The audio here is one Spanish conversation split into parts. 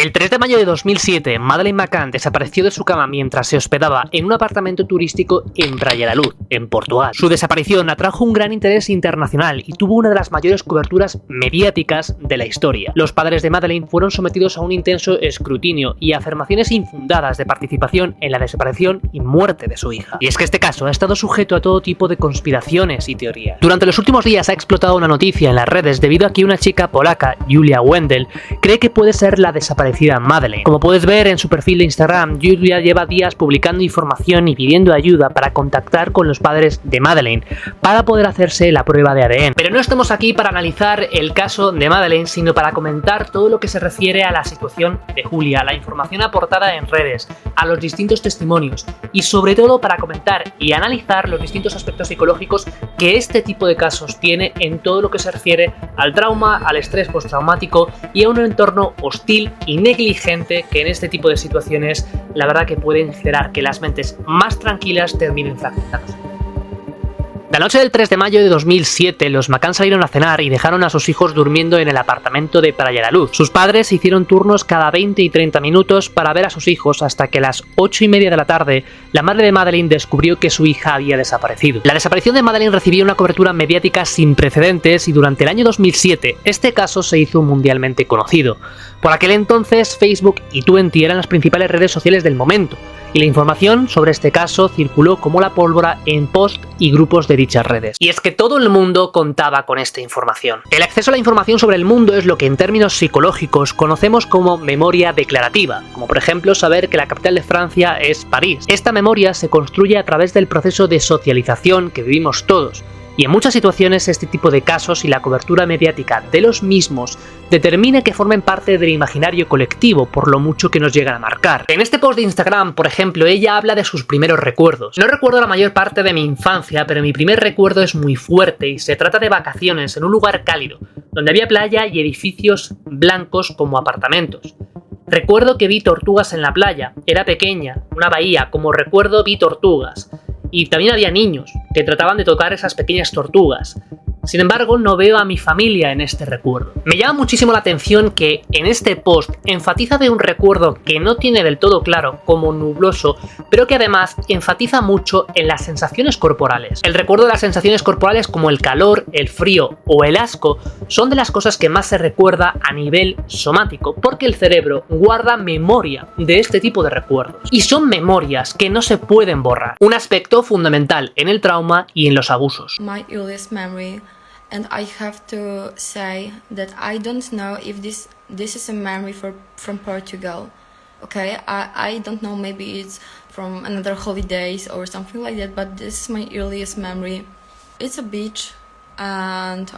El 3 de mayo de 2007, Madeleine McCann desapareció de su cama mientras se hospedaba en un apartamento turístico en Praia da Luz, en Portugal. Su desaparición atrajo un gran interés internacional y tuvo una de las mayores coberturas mediáticas de la historia. Los padres de Madeleine fueron sometidos a un intenso escrutinio y afirmaciones infundadas de participación en la desaparición y muerte de su hija. Y es que este caso ha estado sujeto a todo tipo de conspiraciones y teorías. Durante los últimos días ha explotado una noticia en las redes debido a que una chica polaca, Julia Wendel, cree que puede ser la desaparecida Madeleine. Como puedes ver en su perfil de Instagram, Julia lleva días publicando información y pidiendo ayuda para contactar con los padres de Madeleine para poder hacerse la prueba de ADN. Pero no estamos aquí para analizar el caso de Madeleine, sino para comentar todo lo que se refiere a la situación de Julia, la información aportada en redes, a los distintos testimonios y sobre todo para comentar y analizar los distintos aspectos psicológicos que este tipo de casos tiene en todo lo que se refiere al trauma, al estrés postraumático y a un entorno hostil y negligente que en este tipo de situaciones la verdad que pueden generar que las mentes más tranquilas terminen fragmentadas. La noche del 3 de mayo de 2007, los McCann salieron a cenar y dejaron a sus hijos durmiendo en el apartamento de Praia da Luz. Sus padres hicieron turnos cada 20 y 30 minutos para ver a sus hijos hasta que a las 8:30 de la tarde, la madre de Madeleine descubrió que su hija había desaparecido. La desaparición de Madeleine recibió una cobertura mediática sin precedentes y durante el año 2007 este caso se hizo mundialmente conocido. Por aquel entonces, Facebook y Twenty eran las principales redes sociales del momento, y la información sobre este caso circuló como la pólvora en posts y grupos de dichas redes. Y es que todo el mundo contaba con esta información. El acceso a la información sobre el mundo es lo que en términos psicológicos conocemos como memoria declarativa, como por ejemplo saber que la capital de Francia es París. Esta memoria se construye a través del proceso de socialización que vivimos todos. Y en muchas situaciones este tipo de casos y la cobertura mediática de los mismos determina que formen parte del imaginario colectivo por lo mucho que nos llegan a marcar. En este post de Instagram, por ejemplo, ella habla de sus primeros recuerdos. No recuerdo la mayor parte de mi infancia, pero mi primer recuerdo es muy fuerte y se trata de vacaciones en un lugar cálido, donde había playa y edificios blancos como apartamentos. Recuerdo que vi tortugas en la playa, era pequeña, una bahía, como recuerdo vi tortugas. Y también había niños que trataban de tocar esas pequeñas tortugas. Sin embargo, no veo a mi familia en este recuerdo. Me llama muchísimo la atención que en este post enfatiza de un recuerdo que no tiene del todo claro como nubloso, pero que además enfatiza mucho en las sensaciones corporales. El recuerdo de las sensaciones corporales como el calor, el frío o el asco son de las cosas que más se recuerda a nivel somático, porque el cerebro guarda memoria de este tipo de recuerdos. Y son memorias que no se pueden borrar. Un aspecto fundamental en el trauma y en los abusos. My earliest memory. And I have to say that I don't know if this is a memory from Portugal. Okay, I don't know, maybe it's from another holidays or something like that, but this is my earliest memory. It's a beach and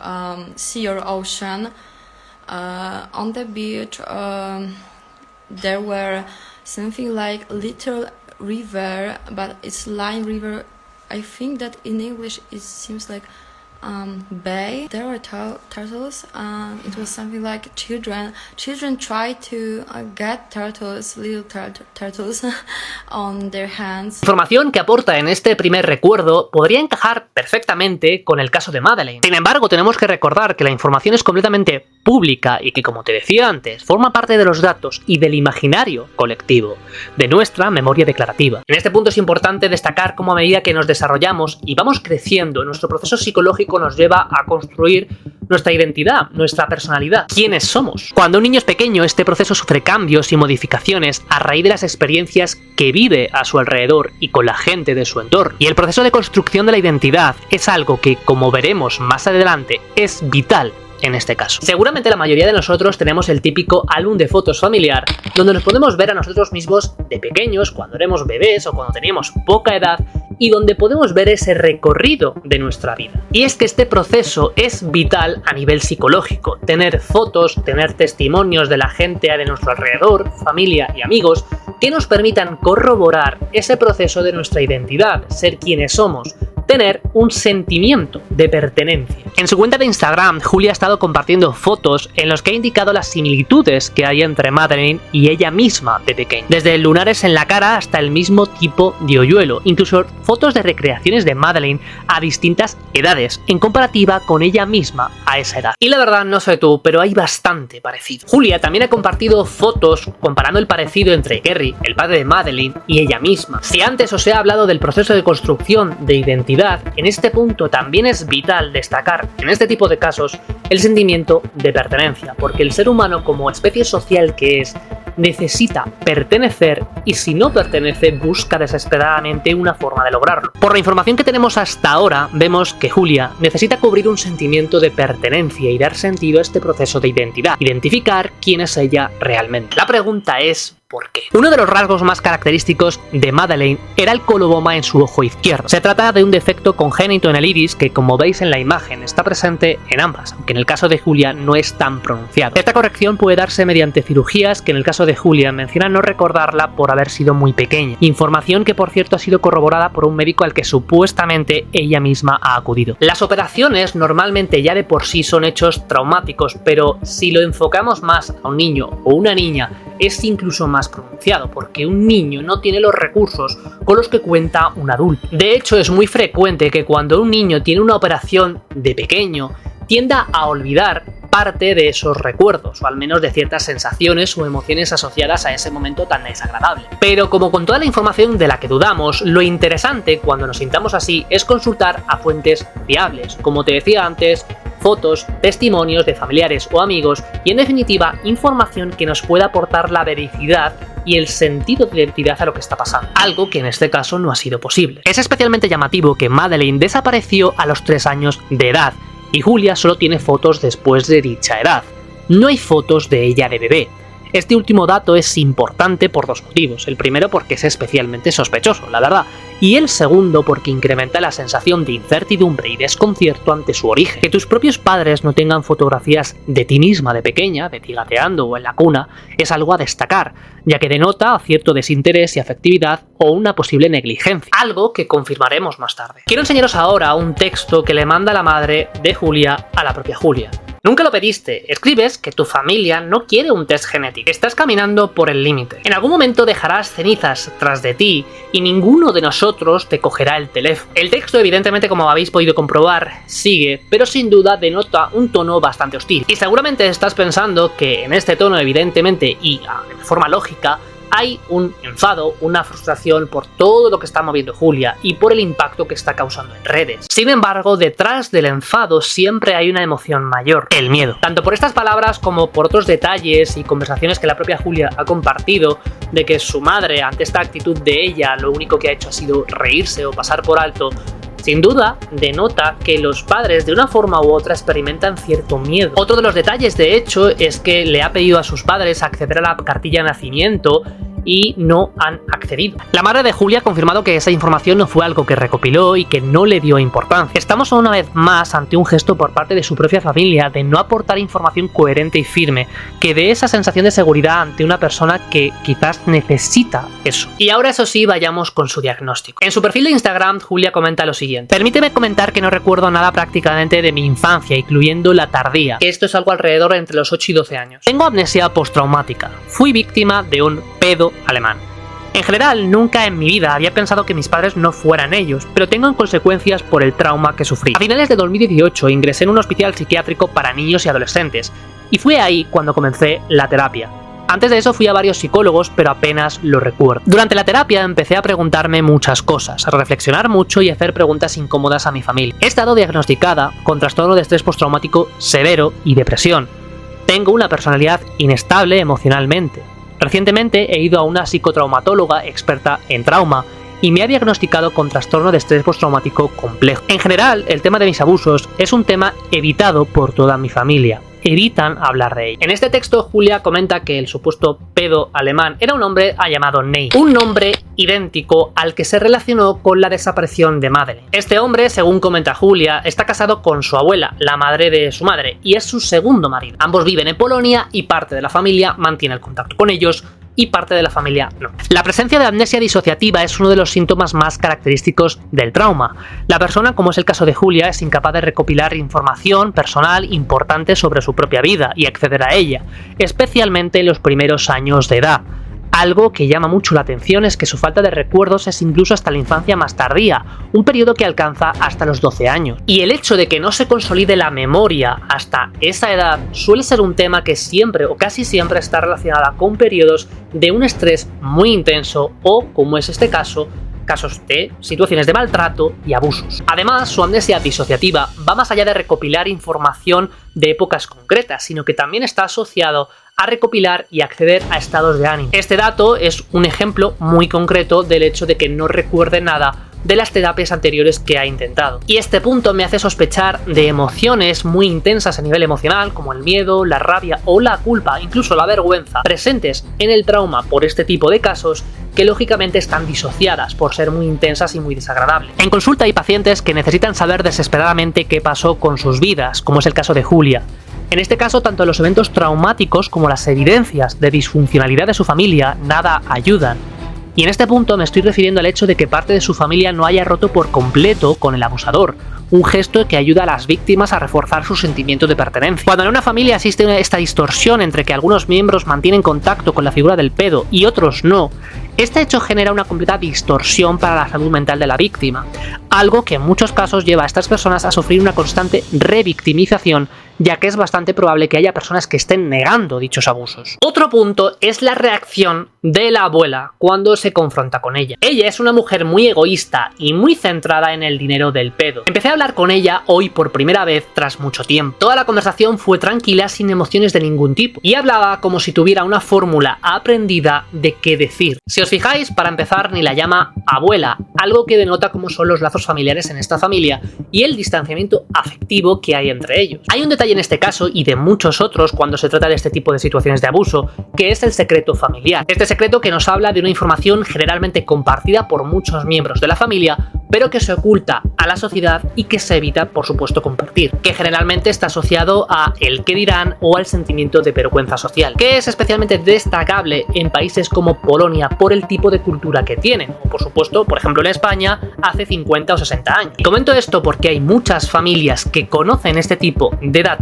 sea or ocean. On the beach there were something like little river, but it's line river. I think that in English it seems like bay. There were turtles, and it was something like children try to get turtles, little turtles on their hands. La información que aporta en este primer recuerdo podría encajar perfectamente con el caso de Madeleine. Sin embargo, tenemos que recordar que la información es completamente pública y que, como te decía antes, forma parte de los datos y del imaginario colectivo, de nuestra memoria declarativa. En este punto es importante destacar cómo a medida que nos desarrollamos y vamos creciendo, nuestro proceso psicológico nos lleva a construir nuestra identidad, nuestra personalidad, quiénes somos. Cuando un niño es pequeño, este proceso sufre cambios y modificaciones a raíz de las experiencias que vive a su alrededor y con la gente de su entorno. Y el proceso de construcción de la identidad es algo que, como veremos más adelante, es vital en este caso. Seguramente la mayoría de nosotros tenemos el típico álbum de fotos familiar donde nos podemos ver a nosotros mismos de pequeños, cuando éramos bebés o cuando teníamos poca edad, y donde podemos ver ese recorrido de nuestra vida. Y es que este proceso es vital a nivel psicológico. Tener fotos, tener testimonios de la gente de nuestro alrededor, familia y amigos, que nos permitan corroborar ese proceso de nuestra identidad, ser quienes somos, tener un sentimiento de pertenencia. En su cuenta de Instagram, Julia ha estado compartiendo fotos en los que ha indicado las similitudes que hay entre Madeleine y ella misma de pequeña. Desde lunares en la cara hasta el mismo tipo de hoyuelo, incluso fotos de recreaciones de Madeleine a distintas edades, en comparativa con ella misma a esa edad. Y la verdad, no sé tú, pero hay bastante parecido. Julia también ha compartido fotos comparando el parecido entre Gary, el padre de Madeleine, y ella misma. Si antes os he hablado del proceso de construcción de identidad, en este punto también es vital destacar, en este tipo de casos, el sentimiento de pertenencia, porque el ser humano, como especie social que es, necesita pertenecer y si no pertenece busca desesperadamente una forma de lograrlo. Por la información que tenemos hasta ahora, vemos que Julia necesita cubrir un sentimiento de pertenencia y dar sentido a este proceso de identidad, identificar quién es ella realmente. La pregunta es ¿por qué? Uno de los rasgos más característicos de Madeleine era el coloboma en su ojo izquierdo. Se trata de un defecto congénito en el iris que, como veis en la imagen, está presente en ambas, aunque en el caso de Julia no es tan pronunciado. Esta corrección puede darse mediante cirugías que en el caso de Julia menciona no recordarla por haber sido muy pequeña, información que por cierto ha sido corroborada por un médico al que supuestamente ella misma ha acudido. Las operaciones normalmente ya de por sí son hechos traumáticos, pero si lo enfocamos más a un niño o una niña, es incluso más pronunciado, porque un niño no tiene los recursos con los que cuenta un adulto. De hecho, es muy frecuente que cuando un niño tiene una operación de pequeño, tienda a olvidar parte de esos recuerdos, o al menos de ciertas sensaciones o emociones asociadas a ese momento tan desagradable. Pero como con toda la información de la que dudamos, lo interesante cuando nos sintamos así es consultar a fuentes fiables, como te decía antes, fotos, testimonios de familiares o amigos y en definitiva información que nos pueda aportar la veracidad y el sentido de identidad a lo que está pasando, algo que en este caso no ha sido posible. Es especialmente llamativo que Madeleine desapareció a los 3 años de edad y Julia solo tiene fotos después de dicha edad. No hay fotos de ella de bebé. Este último dato es importante por 2 motivos. El primero porque es especialmente sospechoso, la verdad, y el segundo porque incrementa la sensación de incertidumbre y desconcierto ante su origen. Que tus propios padres no tengan fotografías de ti misma de pequeña, de ti gateando o en la cuna, es algo a destacar, ya que denota cierto desinterés y afectividad o una posible negligencia, algo que confirmaremos más tarde. Quiero enseñaros ahora un texto que le manda la madre de Julia a la propia Julia. Nunca lo pediste, escribes que tu familia no quiere un test genético, estás caminando por el límite. En algún momento dejarás cenizas tras de ti y ninguno de nosotros te cogerá el teléfono. El texto, evidentemente, como habéis podido comprobar, sigue, pero sin duda denota un tono bastante hostil. Y seguramente estás pensando que en este tono, evidentemente, y de forma lógica, hay un enfado, una frustración por todo lo que está moviendo Julia y por el impacto que está causando en redes. Sin embargo, detrás del enfado siempre hay una emoción mayor, el miedo. Tanto por estas palabras como por otros detalles y conversaciones que la propia Julia ha compartido de que su madre, ante esta actitud de ella, lo único que ha hecho ha sido reírse o pasar por alto. Sin duda, denota que los padres de una forma u otra experimentan cierto miedo. Otro de los detalles, de hecho, es que le ha pedido a sus padres acceder a la cartilla de nacimiento y no han accedido. La madre de Julia ha confirmado que esa información no fue algo que recopiló y que no le dio importancia. Estamos una vez más ante un gesto por parte de su propia familia de no aportar información coherente y firme, que dé esa sensación de seguridad ante una persona que quizás necesita eso. Y ahora, eso sí, vayamos con su diagnóstico. En su perfil de Instagram, Julia comenta lo siguiente: permíteme comentar que no recuerdo nada prácticamente de mi infancia, incluyendo la tardía, que esto es algo alrededor entre los 8 y 12 años. Tengo amnesia postraumática. Fui víctima de un pedo alemán. En general, nunca en mi vida había pensado que mis padres no fueran ellos, pero tengo consecuencias por el trauma que sufrí. A finales de 2018 ingresé en un hospital psiquiátrico para niños y adolescentes, y fue ahí cuando comencé la terapia. Antes de eso fui a varios psicólogos, pero apenas lo recuerdo. Durante la terapia empecé a preguntarme muchas cosas, a reflexionar mucho y a hacer preguntas incómodas a mi familia. He estado diagnosticada con trastorno de estrés postraumático severo y depresión. Tengo una personalidad inestable emocionalmente. Recientemente he ido a una psicotraumatóloga experta en trauma y me ha diagnosticado con trastorno de estrés postraumático complejo. En general, el tema de mis abusos es un tema evitado por toda mi familia. Evitan hablar de ello. En este texto, Julia comenta que el supuesto pedo alemán era un hombre llamado Ney. Un nombre idéntico al que se relacionó con la desaparición de Madeleine. Este hombre, según comenta Julia, está casado con su abuela, la madre de su madre, y es su segundo marido. Ambos viven en Polonia y parte de la familia mantiene el contacto con ellos y parte de la familia no. La presencia de amnesia disociativa es uno de los síntomas más característicos del trauma. La persona, como es el caso de Julia, es incapaz de recopilar información personal importante sobre su propia vida y acceder a ella, especialmente en los primeros años de edad. Algo que llama mucho la atención es que su falta de recuerdos es incluso hasta la infancia más tardía, un periodo que alcanza hasta los 12 años. Y el hecho de que no se consolide la memoria hasta esa edad suele ser un tema que siempre o casi siempre está relacionada con periodos de un estrés muy intenso o, como es este caso, casos de situaciones de maltrato y abusos. Además, su amnesia disociativa va más allá de recopilar información de épocas concretas, sino que también está asociado a recopilar y acceder a estados de ánimo. Este dato es un ejemplo muy concreto del hecho de que no recuerde nada de las terapias anteriores que ha intentado. Y este punto me hace sospechar de emociones muy intensas a nivel emocional, como el miedo, la rabia o la culpa, incluso la vergüenza, presentes en el trauma por este tipo de casos, que lógicamente están disociadas por ser muy intensas y muy desagradables. En consulta hay pacientes que necesitan saber desesperadamente qué pasó con sus vidas, como es el caso de Julia. En este caso, tanto los eventos traumáticos como las evidencias de disfuncionalidad de su familia nada ayudan. Y en este punto me estoy refiriendo al hecho de que parte de su familia no haya roto por completo con el abusador, un gesto que ayuda a las víctimas a reforzar su sentimiento de pertenencia. Cuando en una familia existe esta distorsión entre que algunos miembros mantienen contacto con la figura del pedo y otros no, este hecho genera una completa distorsión para la salud mental de la víctima, algo que en muchos casos lleva a estas personas a sufrir una constante revictimización, ya que es bastante probable que haya personas que estén negando dichos abusos. Otro punto es la reacción de la abuela cuando se confronta con ella. Ella es una mujer muy egoísta y muy centrada en el dinero del pedo. Empecé a hablar con ella hoy por primera vez tras mucho tiempo. Toda la conversación fue tranquila, sin emociones de ningún tipo, y hablaba como si tuviera una fórmula aprendida de qué decir. Si os fijáis, para empezar ni la llama abuela, algo que denota cómo son los lazos familiares en esta familia y el distanciamiento afectivo que hay entre ellos. Hay un detalle en este caso y de muchos otros cuando se trata de este tipo de situaciones de abuso, que es el secreto familiar. Este secreto que nos habla de una información generalmente compartida por muchos miembros de la familia, pero que se oculta a la sociedad y que se evita, por supuesto, compartir, que generalmente está asociado a el qué dirán o al sentimiento de vergüenza social, que es especialmente destacable en países como Polonia por el tipo de cultura que tienen, o por supuesto, por ejemplo en España, hace 50 o 60 años. Y comento esto porque hay muchas familias que conocen este tipo de datos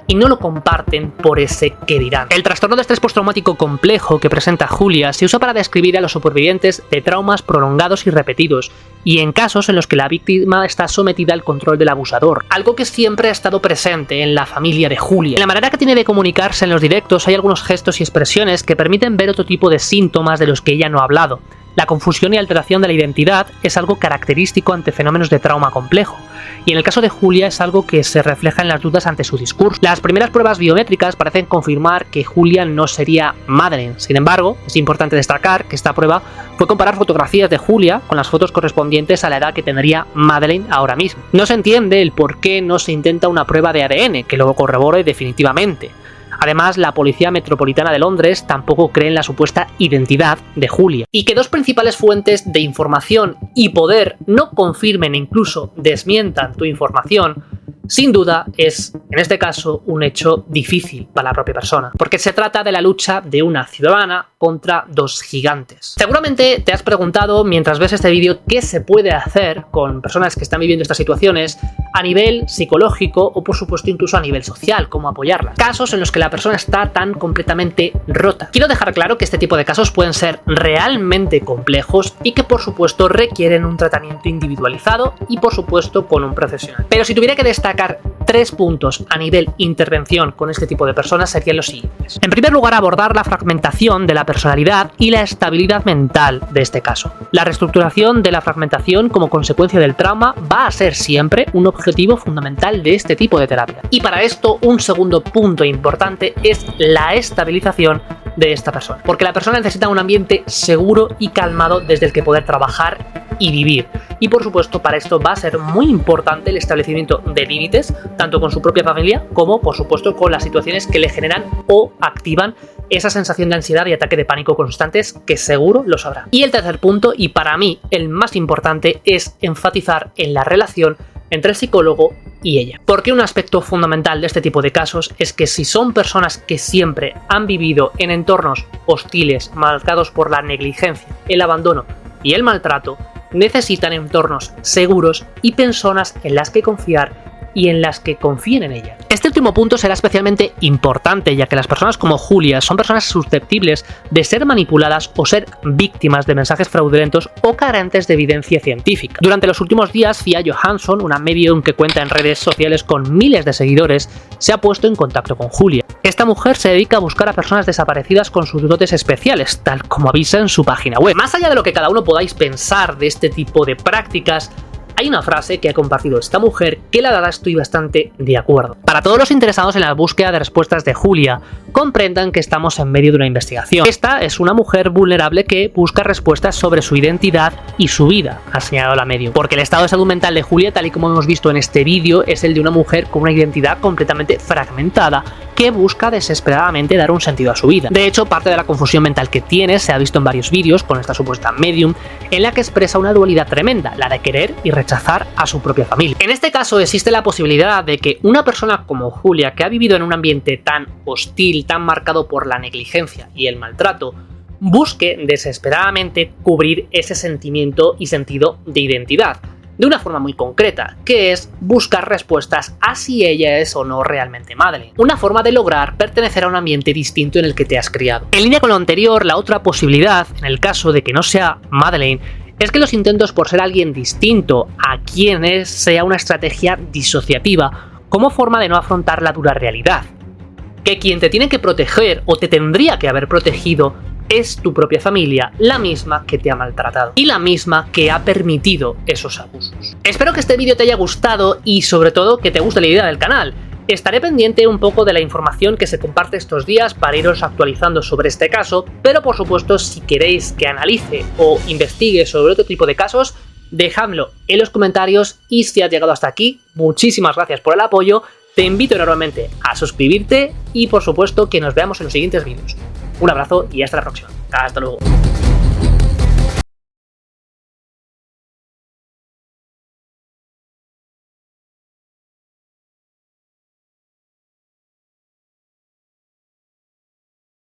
y no lo comparten por ese qué dirán. El trastorno de estrés postraumático complejo que presenta Julia se usa para describir a los supervivientes de traumas prolongados y repetidos, y en casos en los que la víctima está sometida al control del abusador, algo que siempre ha estado presente en la familia de Julia. En la manera que tiene de comunicarse en los directos hay algunos gestos y expresiones que permiten ver otro tipo de síntomas de los que ella no ha hablado. La confusión y alteración de la identidad es algo característico ante fenómenos de trauma complejo, y en el caso de Julia es algo que se refleja en las dudas ante su discurso. Las primeras pruebas biométricas parecen confirmar que Julia no sería Madeleine. Sin embargo, es importante destacar que esta prueba fue comparar fotografías de Julia con las fotos correspondientes a la edad que tendría Madeleine ahora mismo. No se entiende el por qué no se intenta una prueba de ADN que lo corrobore definitivamente. Además, la Policía Metropolitana de Londres tampoco cree en la supuesta identidad de Julia. Y que dos principales fuentes de información y poder no confirmen e incluso desmientan tu información, sin duda es, en este caso, un hecho difícil para la propia persona, porque se trata de la lucha de una ciudadana contra dos gigantes. Seguramente te has preguntado, mientras ves este vídeo, qué se puede hacer con personas que están viviendo estas situaciones a nivel psicológico o, por supuesto, incluso a nivel social, cómo apoyarlas. Casos en los que la persona está tan completamente rota. Quiero dejar claro que este tipo de casos pueden ser realmente complejos y que, por supuesto, requieren un tratamiento individualizado y, por supuesto, con un profesional. Pero si tuviera que destacar 3 puntos a nivel intervención con este tipo de personas serían los siguientes. En primer lugar, abordar la fragmentación de la personalidad y la estabilidad mental de este caso. La reestructuración de la fragmentación como consecuencia del trauma va a ser siempre un objetivo fundamental de este tipo de terapia. Y para esto, un segundo punto importante es la estabilización de esta persona, porque la persona necesita un ambiente seguro y calmado desde el que poder trabajar y vivir. Y por supuesto, para esto va a ser muy importante el establecimiento de límites, tanto con su propia familia como, por supuesto, con las situaciones que le generan o activan esa sensación de ansiedad y ataque de pánico constantes, que seguro lo sabrá. Y el tercer punto, y para mí el más importante, es enfatizar en la relación entre el psicólogo y ella. Porque un aspecto fundamental de este tipo de casos es que si son personas que siempre han vivido en entornos hostiles, marcados por la negligencia, el abandono y el maltrato, necesitan entornos seguros y personas en las que confiar y en las que confíen en ella. Este último punto será especialmente importante, ya que las personas como Julia son personas susceptibles de ser manipuladas o ser víctimas de mensajes fraudulentos o carentes de evidencia científica. Durante los últimos días, Fia Johansson, una medium que cuenta en redes sociales con miles de seguidores, se ha puesto en contacto con Julia. Esta mujer se dedica a buscar a personas desaparecidas con sus dotes especiales, tal como avisa en su página web. Más allá de lo que cada uno podáis pensar de este tipo de prácticas, hay una frase que ha compartido esta mujer que la verdad estoy bastante de acuerdo. Para todos los interesados en la búsqueda de respuestas de Julia, comprendan que estamos en medio de una investigación. Esta es una mujer vulnerable que busca respuestas sobre su identidad y su vida, ha señalado la medium. Porque el estado de salud mental de Julia, tal y como hemos visto en este vídeo, es el de una mujer con una identidad completamente fragmentada que busca desesperadamente dar un sentido a su vida. De hecho, parte de la confusión mental que tiene se ha visto en varios vídeos con esta supuesta medium, en la que expresa una dualidad tremenda, la de querer y rechazar a su propia familia. En este caso existe la posibilidad de que una persona como Julia, que ha vivido en un ambiente tan hostil, tan marcado por la negligencia y el maltrato, busque desesperadamente cubrir ese sentimiento y sentido de identidad, de una forma muy concreta, que es buscar respuestas a si ella es o no realmente Madeleine. Una forma de lograr pertenecer a un ambiente distinto en el que te has criado. En línea con lo anterior, la otra posibilidad, en el caso de que no sea Madeleine, es que los intentos por ser alguien distinto a quien es sea una estrategia disociativa como forma de no afrontar la dura realidad. Que quien te tiene que proteger o te tendría que haber protegido es tu propia familia, la misma que te ha maltratado y la misma que ha permitido esos abusos. Espero que este vídeo te haya gustado y sobre todo que te guste la idea del canal. Estaré pendiente un poco de la información que se comparte estos días para iros actualizando sobre este caso, pero por supuesto si queréis que analice o investigue sobre otro tipo de casos, dejadlo en los comentarios y si has llegado hasta aquí, muchísimas gracias por el apoyo, te invito enormemente a suscribirte y por supuesto que nos veamos en los siguientes vídeos. Un abrazo y hasta la próxima. Hasta luego.